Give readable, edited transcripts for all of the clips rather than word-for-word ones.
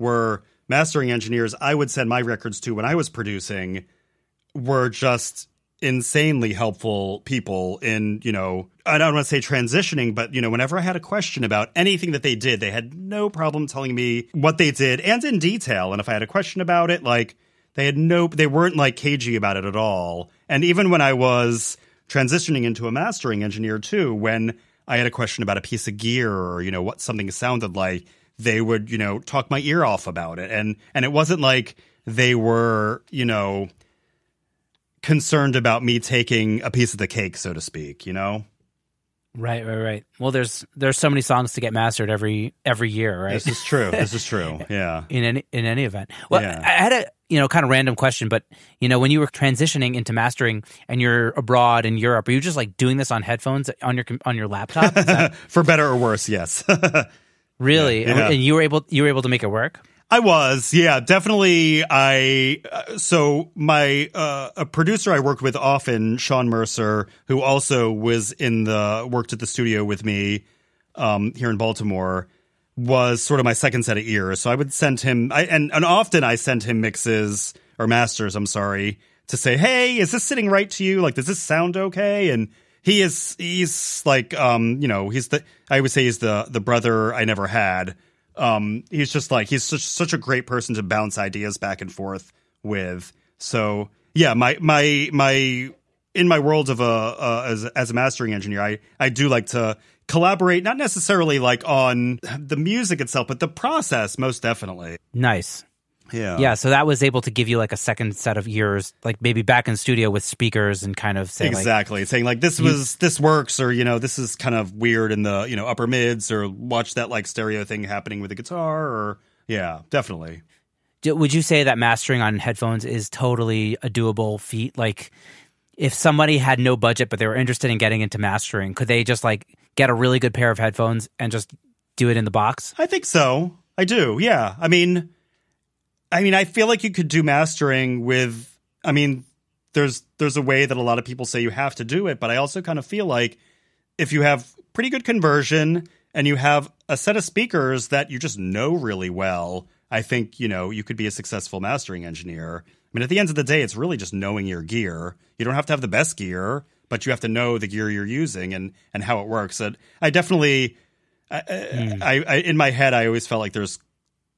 were mastering engineers I would send my records to when I was producing were just insanely helpful people in, I don't want to say transitioning, but, whenever I had a question about anything that they did, they had no problem telling me what they did and in detail. And if I had a question about it, like they weren't like cagey about it at all. And even when I was transitioning into a mastering engineer too, when I had a question about a piece of gear or, what something sounded like, they would, talk my ear off about it. And it wasn't like they were, concerned about me taking a piece of the cake, so to speak, Right. Well, there's so many songs to get mastered every year, right? This is true. Yeah. In any event. Well, yeah. I had a kind of random question, but when you were transitioning into mastering and you're abroad in Europe, are you just like doing this on headphones on your laptop? For better or worse, yes. Really? Yeah. And you were able to make it work? I was, yeah, definitely. So my a producer I worked with often, Sean Mercer, who also worked at the studio with me here in Baltimore, was sort of my second set of ears. So I would send him, and often I sent him mixes or masters, I'm sorry, to say, hey, is this sitting right to you? Like, does this sound okay? And he's like, I would say he's the brother I never had. He's just like, he's such a great person to bounce ideas back and forth with. So yeah, my in my world of as a mastering engineer, I do like to collaborate, not necessarily like on the music itself, but the process, most definitely. Nice. Yeah. So that was able to give you like a second set of ears, like maybe back in studio with speakers and kind of say exactly, saying like this works, or this is kind of weird in the upper mids, or watch that like stereo thing happening with the guitar, or yeah, definitely. Would you say that mastering on headphones is totally a doable feat? Like if somebody had no budget but they were interested in getting into mastering, could they just like get a really good pair of headphones and just do it in the box? I think so. I do. Yeah. I mean, I feel like you could do mastering with, there's a way that a lot of people say you have to do it, but I also kind of feel like if you have pretty good conversion and you have a set of speakers that you just know really well, I think, you could be a successful mastering engineer. At the end of the day, it's really just knowing your gear. You don't have to have the best gear, but you have to know the gear you're using and how it works. And I definitely, I in my head, I always felt like there's,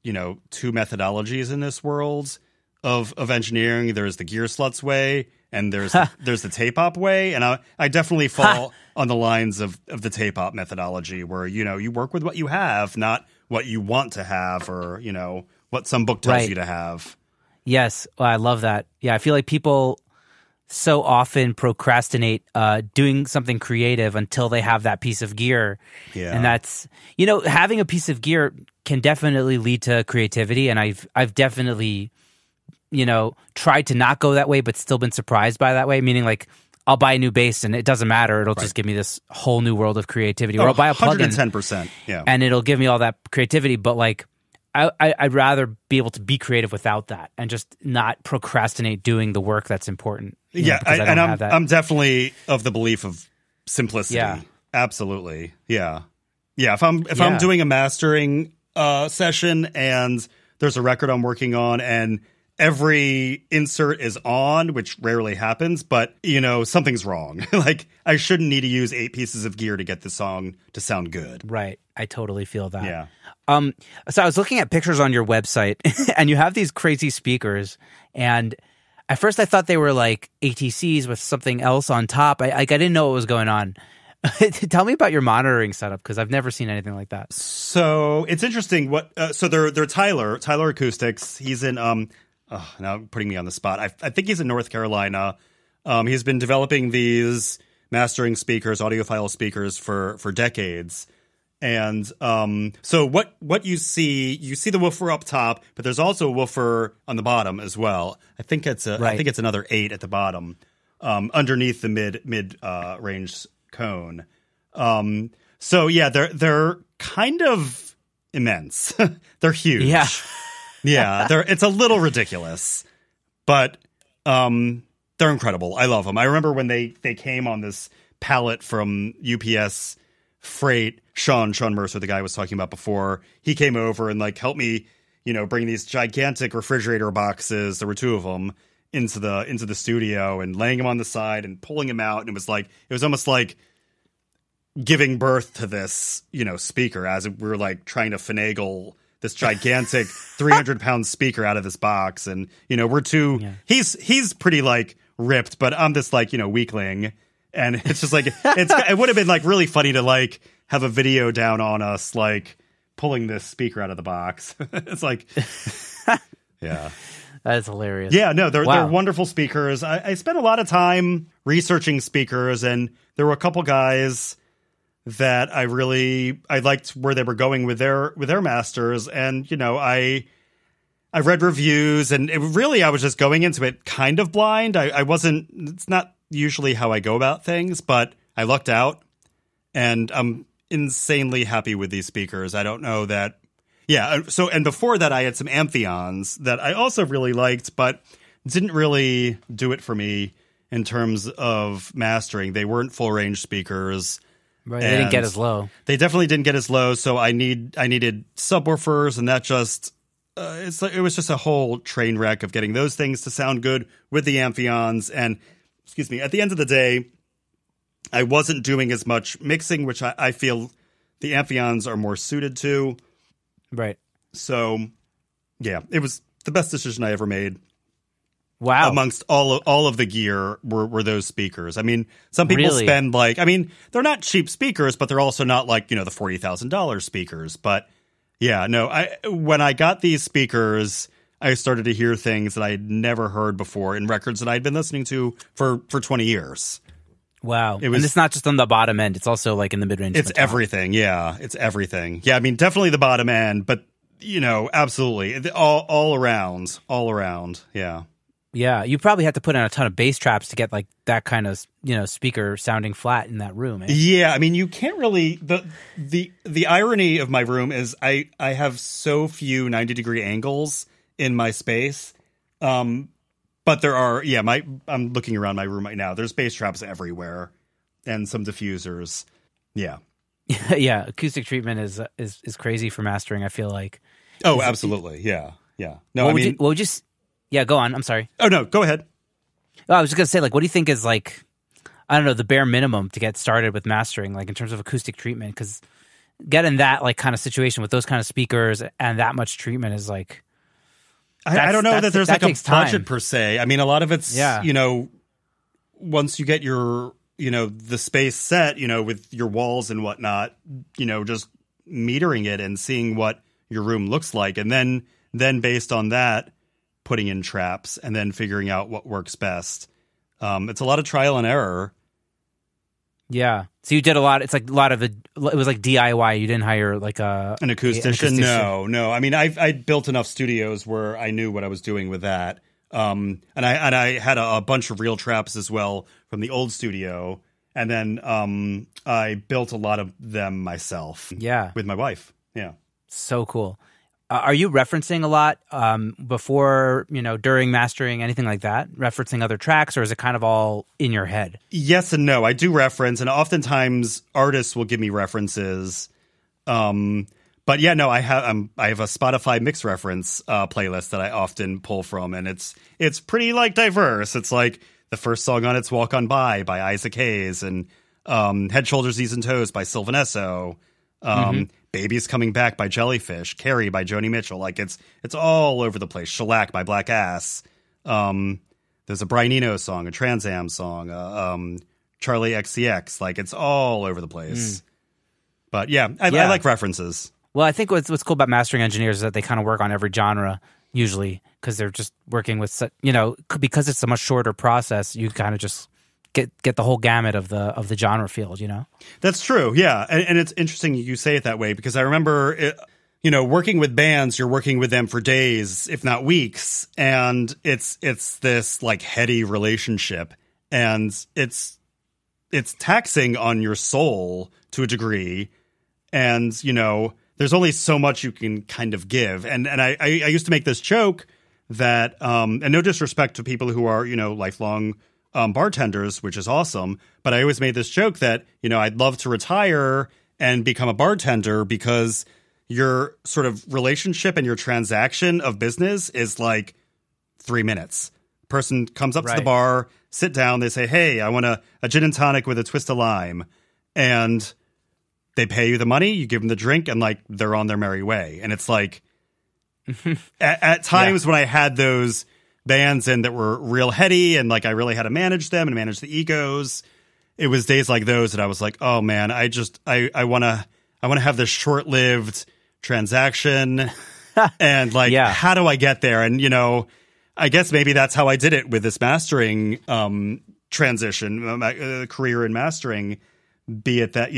two methodologies in this world of engineering. There's the gear sluts way, and there's the tape op way. And I definitely fall on the lines of the tape op methodology, where, you work with what you have, not what you want to have, or, what some book tells you to have. Yes. Well, I love that. Yeah. I feel like people so often procrastinate doing something creative until they have that piece of gear. Yeah. And that's, having a piece of gear can definitely lead to creativity. And I've definitely, tried to not go that way, but still been surprised by that way. Meaning like I'll buy a new bass and it doesn't matter. It'll just give me this whole new world of creativity. Or I'll buy a plugin 110%. Yeah. And it'll give me all that creativity. But like, I'd rather be able to be creative without that and just not procrastinate doing the work that's important. I'm definitely of the belief of simplicity. Yeah. Absolutely. Yeah. Yeah. If I'm doing a mastering session and there's a record I'm working on and every insert is on, which rarely happens, but something's wrong. Like I shouldn't need to use 8 pieces of gear to get the song to sound good. Right. I totally feel that. Yeah. So I was looking at pictures on your website and you have these crazy speakers, and at first I thought they were like ATCs with something else on top. I didn't know what was going on. Tell me about your monitoring setup, because I've never seen anything like that. So it's interesting. So they're Tyler Acoustics. He's in now putting me on the spot. I think he's in North Carolina. He's been developing these mastering speakers, audiophile speakers for decades. And so what you see the woofer up top, but there's also a woofer on the bottom as well. I think it's another 8 at the bottom, underneath the mid range cone. So yeah, they're kind of immense. They're huge. Yeah. Yeah, it's a little ridiculous, but they're incredible. I love them. I remember when they came on this pallet from UPS Freight. Sean Mercer, the guy I was talking about before, he came over and like helped me. bring these gigantic refrigerator boxes. There were two of them into the studio and laying them on the side and pulling them out. And it was almost like giving birth to this, speaker as we were like trying to finagle this gigantic 300-pound speaker out of this box. And, we're two, he's pretty like ripped, but I'm this like, weakling. And it's just like, it would have been like really funny to like have a video down on us, like pulling this speaker out of the box. It's like, yeah. That's hilarious. Yeah, no, they're wonderful speakers. I spent a lot of time researching speakers, and there were a couple guys that I liked where they were going with their masters. And, I read reviews, and I was just going into it kind of blind. It's not usually how I go about things, but I lucked out, and I'm insanely happy with these speakers. I don't know that. Yeah. So, and before that, I had some Amphions that I also really liked, but didn't really do it for me in terms of mastering. They weren't full range speakers. Right. They didn't get as low. They definitely didn't get as low. So I needed subwoofers, and that just, it was just a whole train wreck of getting those things to sound good with the Amphions. And at the end of the day, I wasn't doing as much mixing, which I feel the Amphions are more suited to. Right. So, yeah, it was the best decision I ever made. Wow. Amongst all of the gear were those speakers. I mean, some people spend they're not cheap speakers, but they're also not like, the $40,000 speakers. But yeah, no, when I got these speakers, I started to hear things that I had never heard before in records that I'd been listening to for 20 years. Wow. And it's not just on the bottom end. It's also like in the mid-range. It's everything. Yeah. It's everything. Yeah. I mean, definitely the bottom end, but, absolutely. All around. Yeah. Yeah. You probably had to put in a ton of bass traps to get like that kind of, speaker sounding flat in that room. Eh? Yeah. I mean, you can't really. The irony of my room is I have so few 90-degree angles in my space. But there are, I'm looking around my room right now. There's bass traps everywhere and some diffusers. Yeah. Yeah. Acoustic treatment is crazy for mastering, I feel like. Oh, absolutely. Yeah. No, go on. I'm sorry. Oh, no, go ahead. Oh, I was just going to say, like, what do you think is like, I don't know, the bare minimum to get started with mastering, like in terms of acoustic treatment? Because getting that like kind of situation with those kind of speakers and that much treatment is like, I don't know that there's like a budget time per se. I mean, a lot of it's, once you get your, the space set, with your walls and whatnot, just metering it and seeing what your room looks like. And then based on that, putting in traps and then figuring out what works best. It's a lot of trial and error. Yeah. So you did a lot. It's like a lot of it was like DIY. You didn't hire like an acoustician. No. I mean, I built enough studios where I knew what I was doing with that. And I had a bunch of real traps as well from the old studio. And then I built a lot of them myself. Yeah. With my wife. Yeah. So cool. Are you referencing a lot before, during mastering, anything like that? Referencing other tracks, or is it kind of all in your head? Yes and no. I do reference, and oftentimes artists will give me references. But yeah, no, I have a Spotify mix reference playlist that I often pull from, and it's pretty like diverse. It's like the first song on it's "Walk On By" by Isaac Hayes, and "Head, Shoulders, Knees and Toes" by Sylvan Esso. Baby's Coming Back by Jellyfish, Carrie by Joni Mitchell. Like it's all over the place. Shellac by Black Ass. There's a Brian Eno song, a Trans Am song, Charlie XCX. Like it's all over the place. But yeah, I like references. Well, I think what's cool about mastering engineers is that they kind of work on every genre usually because they're just working with, because it's a much shorter process. You kind of just get the whole gamut of the genre field, That's true, yeah. And it's interesting you say it that way because I remember, working with bands, you're working with them for days, if not weeks, and it's this like heady relationship, and it's taxing on your soul to a degree, and there's only so much you can kind of give, and I used to make this joke that, and no disrespect to people who are lifelong bartenders, which is awesome. But I always made this joke that, I'd love to retire and become a bartender because, your sort of relationship and your transaction of business is like 3 minutes. Person comes up to the bar, sit down, they say, hey, I want a gin and tonic with a twist of lime. And they pay you the money, you give them the drink, and like they're on their merry way. And it's like at times when I had those bands in that were real heady and like I really had to manage them and manage the egos, it was days like those that I was like, oh man, I want to have this short-lived transaction and like how do I get there? And I guess maybe that's how I did it with this mastering transition, my career in mastering, be it that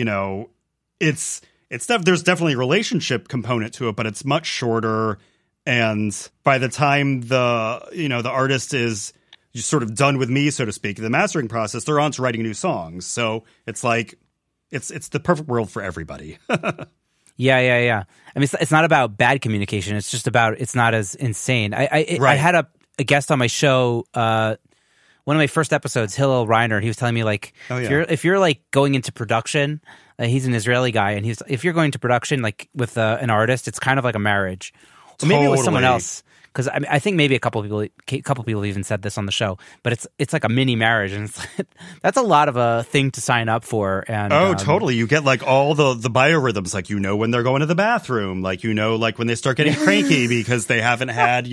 it's there's definitely a relationship component to it, but it's much shorter. And by the time the artist is sort of done with me, so to speak, the mastering process, they're on to writing new songs. So it's like it's the perfect world for everybody. Yeah. I mean, it's not about bad communication. It's just about it's not as insane. I had a guest on my show. One of my first episodes, Hillel Reiner, he was telling me like, if you're like going into production, he's an Israeli guy, and if you're going to production like with an artist, it's kind of like a marriage. Or maybe it was someone else, because I think maybe a couple people even said this on the show. But it's like a mini marriage, and that's a lot of a thing to sign up for. And totally, you get like all the biorhythms, like when they're going to the bathroom, like like when they start getting cranky because they haven't had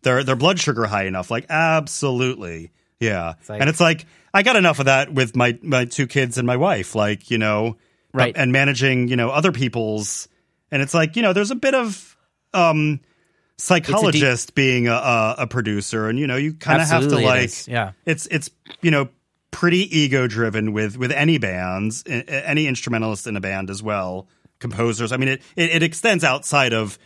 their blood sugar high enough. Like absolutely. Yeah. And it's like, I got enough of that with my 2 kids and my wife, like, and managing, other people's, and it's like, there's a bit of, psychologist being a producer, and, you kind of have to like, it's, pretty ego driven with any bands, any instrumentalist in a band as well, composers. I mean, it extends outside of,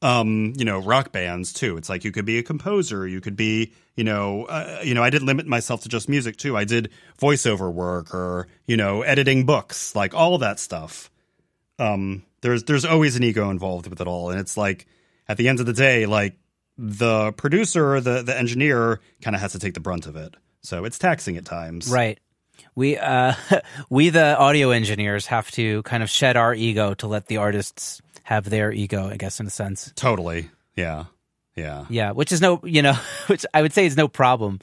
rock bands too. It's like you could be a composer, you could be, I didn't limit myself to just music too. I did voiceover work or, editing books, like all of that stuff. There's always an ego involved with it all. And it's like, at the end of the day, like the producer, the engineer kind of has to take the brunt of it. So it's taxing at times. Right. We, the audio engineers, have to kind of shed our ego to let the artists have their ego, I guess, in a sense. Totally. Yeah. Yeah. Which is which I would say is no problem.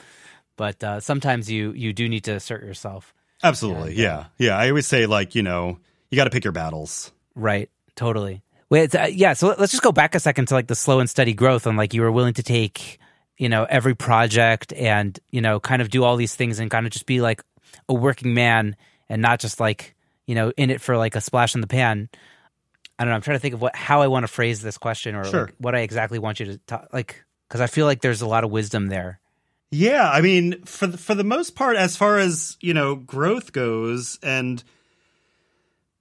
But sometimes you do need to assert yourself. Absolutely. And, yeah. I always say, like, you got to pick your battles. Right. Totally. Wait, so let's just go back a second to like the slow and steady growth, and like you were willing to take, every project and, kind of do all these things and kind of just be like a working man and not just like, in it for like a splash in the pan. I don't know. I'm trying to think of how I want to phrase this question, or like what I exactly want you to talk, like, because I feel like there's a lot of wisdom there. Yeah, I mean, for the most part, as far as growth goes, and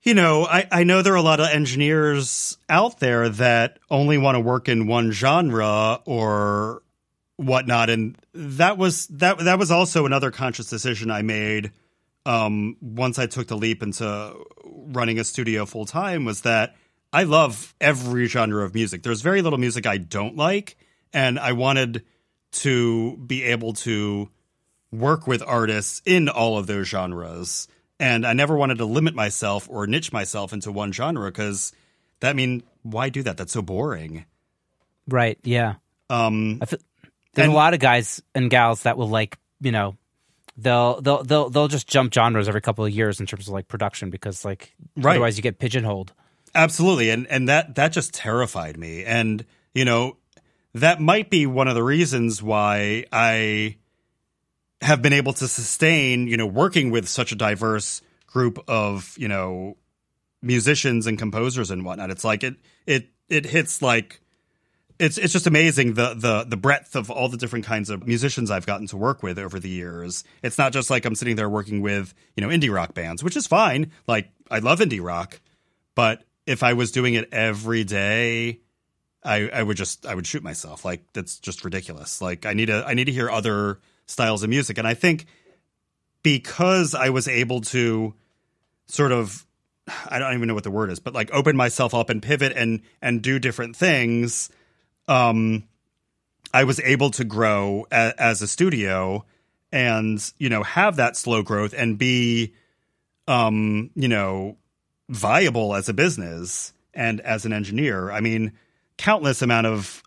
I know there are a lot of engineers out there that only want to work in one genre or whatnot, and that was also another conscious decision I made once I took the leap into running a studio full time, was that I love every genre of music. There's very little music I don't like, and I wanted to be able to work with artists in all of those genres. And I never wanted to limit myself or niche myself into one genre, because why do that? That's so boring. Right. Yeah. There's a lot of guys and gals that will like, they'll just jump genres every couple of years in terms of like production, because like otherwise you get pigeonholed. Absolutely. And that just terrified me. And, that might be one of the reasons why I have been able to sustain, working with such a diverse group of, musicians and composers and whatnot. It's like it hits like it's just amazing the breadth of all the different kinds of musicians I've gotten to work with over the years. It's not just like I'm sitting there working with, indie rock bands, which is fine. Like I love indie rock, but if I was doing it every day, I would shoot myself. Like that's just ridiculous. Like I need to hear other styles of music. And I think because I was able to sort of, I don't even know what the word is, but like open myself up and pivot and do different things, I was able to grow as a studio and, have that slow growth and be, viable as a business. and as an engineer. I mean, countless amount of,